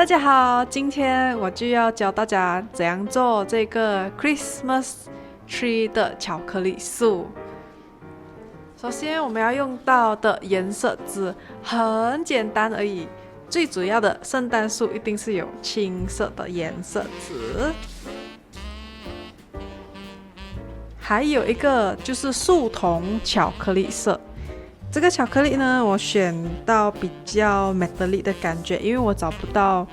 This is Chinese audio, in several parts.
家好，今天我就要教大家怎样做这个 Christmas tree 的巧克力树。首先我们要用到的颜色纸很简单而已，最主要的圣诞树一定是有青色的颜色纸，还有一个就是树桐巧克力色。这个巧克力呢，我选到比较 metallic 的感觉，因为我找不到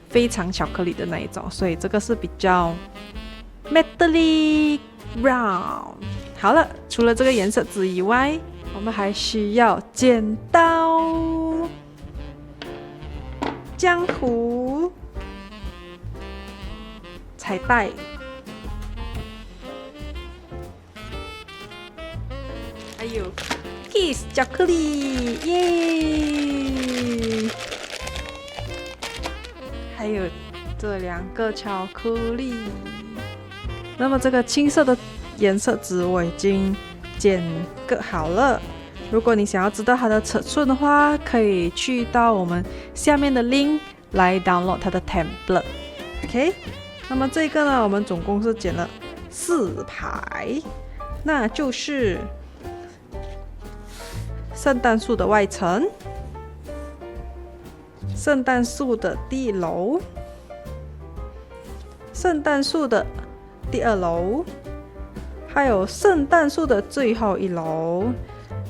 非常巧克力的那一种，所以这个是比较 metallic brown。好了，除了这个颜色纸以外，我们还需要剪刀、浆糊、彩带，还有 Kiss 巧克力，耶！还有这两个巧克力。那么这个青色的颜色纸我已经剪割好了。如果你想要知道它的尺寸的话，可以去到我们下面的 link 来 download 它的 template。OK， 那么这个呢，我们总共是剪了4排，那就是圣诞树的外层，圣诞树的第1楼，圣诞树的第2楼，还有圣诞树的最后1楼。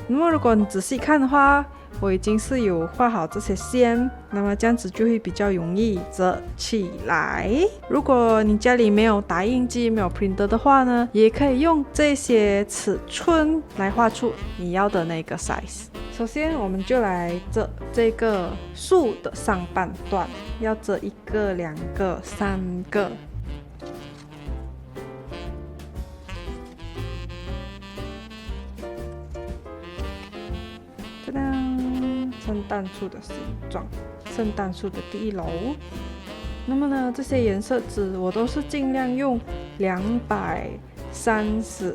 那么如果你仔细看的话，我已经是有画好这些线，那么这样子就会比较容易折起来。如果你家里没有打印机、没有 printer 的话呢，也可以用这些尺寸来画出你要的那个 size。首先我们就来折这个树的上半段，要折1个、2个、3个。圣诞树的形状，圣诞树的第1楼。那么呢，这些颜色纸我都是尽量用230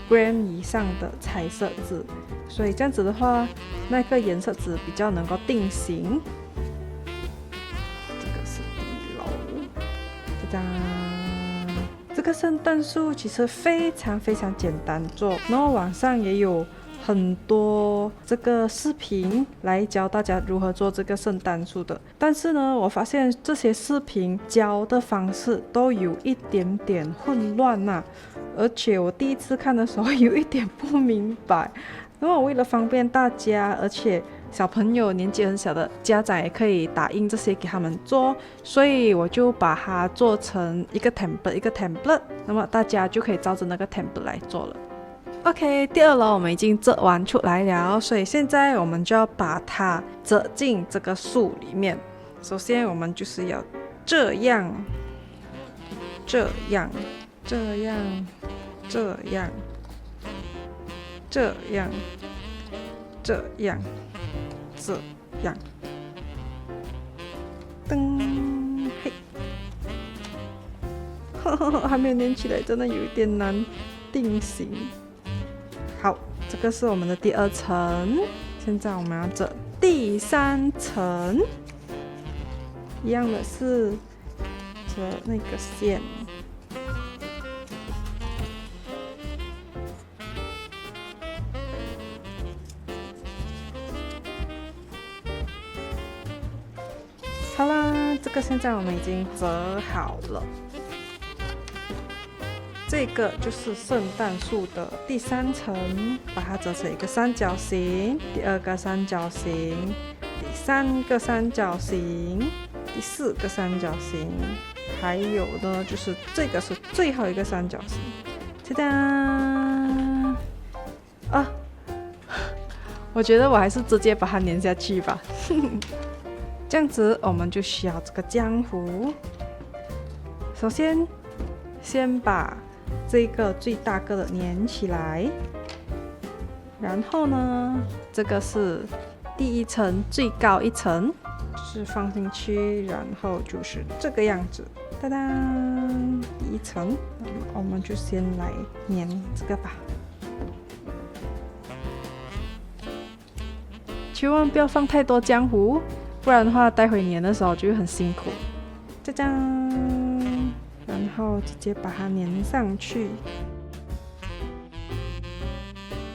gram 以上的彩色纸，所以这样子的话，那个颜色纸比较能够定型。这个是第1楼，짜잔！这个圣诞树其实非常简单做，然后网上也有很多这个视频来教大家如何做这个圣诞树的，但是呢，我发现这些视频教的方式都有一点点混乱呐，而且我第一次看的时候有一点不明白。那么为了方便大家，而且小朋友年纪很小的家长也可以打印这些给他们做，所以我就把它做成一个 template，那么大家就可以照着那个 template 来做了。OK， 第2楼我们已经折完出来了，所以现在我们就要把它折进这个树里面。首先我们就是要这样，这样，这样，这样，这样，这样，这样，噔，嘿，还没有粘起来，真的有一点难定型。好，这个是我们的第2层，现在我们要折第3层，一样的是折那个线。好啦，这个现在我们已经折好了。这个就是圣诞树的第3层，把它折成一个三角形，第2个三角形，第3个三角形，第4个三角形，还有呢就是这个是最后一个三角形。哒哒！啊，我觉得我还是直接把它粘下去吧。这样子我们就需要这个浆糊。首先，先把这个最大个的粘起来，然后呢，这个是第1层最高1层，就是放进去，然后就是这个样子，哒哒，第1层，那么我们就先来粘这个吧。千万不要放太多浆糊，不然的话待会粘的时候就会很辛苦。这张，然后直接把它粘上去。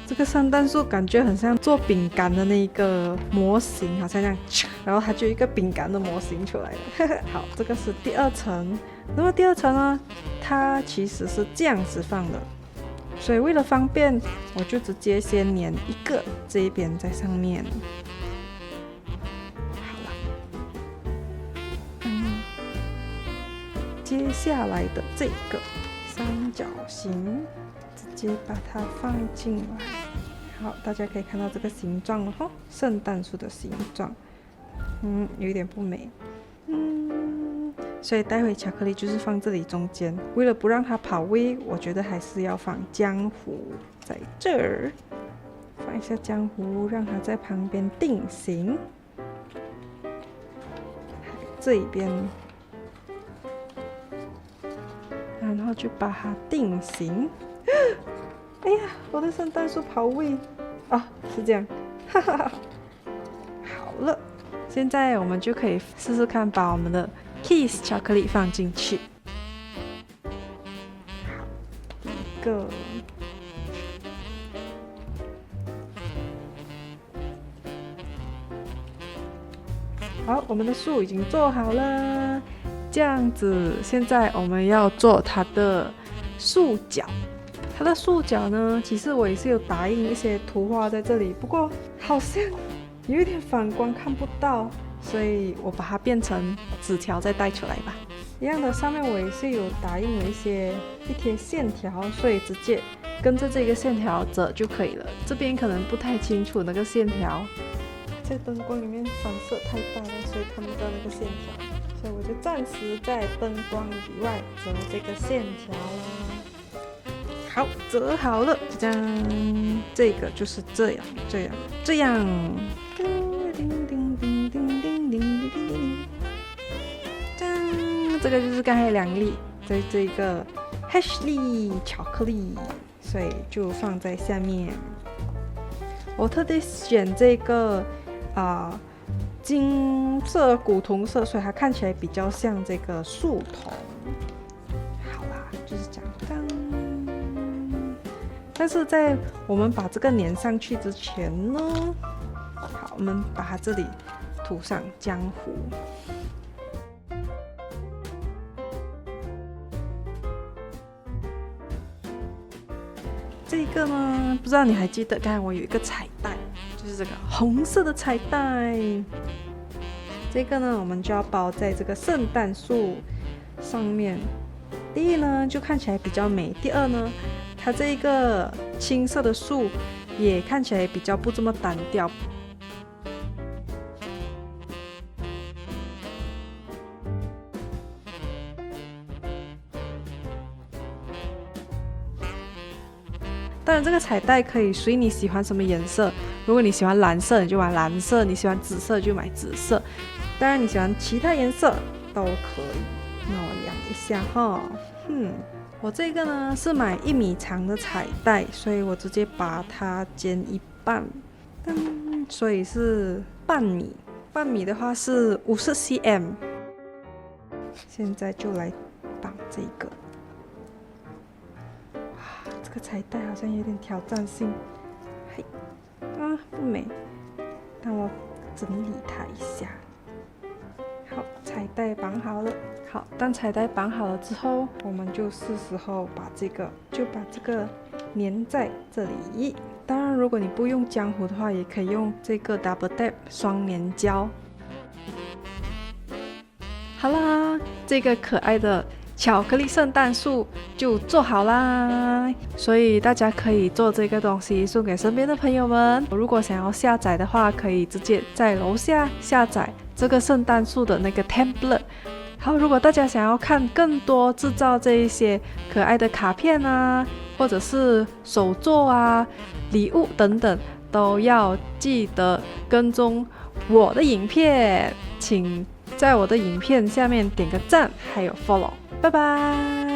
这个圣诞树感觉很像做饼干的那个模型，好像这样，然后它就一个饼干的模型出来了。好，这个是第2层。那么第2层呢，它其实是这样子放的，所以为了方便，我就直接先粘一个这一边在上面。好了，接下来的这个三角形。直接把它放进来，好，大家可以看到这个形状了哈，圣诞树的形状，有一点不美，所以待会巧克力就是放这里中间，为了不让它跑位，我觉得还是要放浆糊在这儿，放一下浆糊，让它在旁边定型，这一边，然后就把它定型。哎呀，我的圣诞树跑位啊，是这样，哈哈哈。好了，现在我们就可以试试看，把我们的 Kiss 巧克力放进去。好，第一个，好，我们的树已经做好了，这样子，现在我们要做它的树脚。它的树脚呢，其实我也是有打印一些图画在这里，不过好像有一点反光看不到，所以我把它变成纸条再带出来吧。一样的，上面我也是有打印了一贴线条，所以直接跟着这个线条折就可以了。这边可能不太清楚那个线条，在灯光里面反射太大了，所以看不到那个线条，所以我就暂时在灯光以外折这个线条啦。好，折好了，这样，这个就是这样，这样。这个就是刚才2粒的这个 Hershey 巧克力，所以就放在下面。我特地选这个金色古铜色，所以它看起来比较像这个树桐。好啦，就是这样。但是在我们把这个粘上去之前呢，好，我们把它这里涂上浆糊。这个呢，不知道你还记得，刚才我有一个彩带，就是这个红色的彩带。这个呢，我们就要包在这个圣诞树上面。第一呢，就看起来比较美；第二呢，它这一个青色的树也看起来比较不这么单调。当然，这个彩带可以随你喜欢什么颜色。如果你喜欢蓝色，你就买蓝色；你喜欢紫色，就买紫色。当然，你喜欢其他颜色都可以。那我量一下哈，我这个呢是买1米长的彩带，所以我直接把它剪一半，所以是半米。半米的话是50 cm。现在就来绑这个。哇，这个彩带好像有点挑战性。嘿，不美，让我整理它一下。好，彩带绑好了。好，当彩带绑好了之后，我们就是时候把这个粘在这里。当然，如果你不用浆糊的话，也可以用这个 Double Dab 双粘胶。好啦，这个可爱的巧克力圣诞树就做好啦，所以大家可以做这个东西送给身边的朋友们。如果想要下载的话，可以直接在楼下下载这个圣诞树的那个 template。好，如果大家想要看更多制造这一些可爱的卡片啊，或者是手作啊、礼物等等，都要记得跟踪我的影片，请在我的影片下面点个赞，还有 follow。拜拜。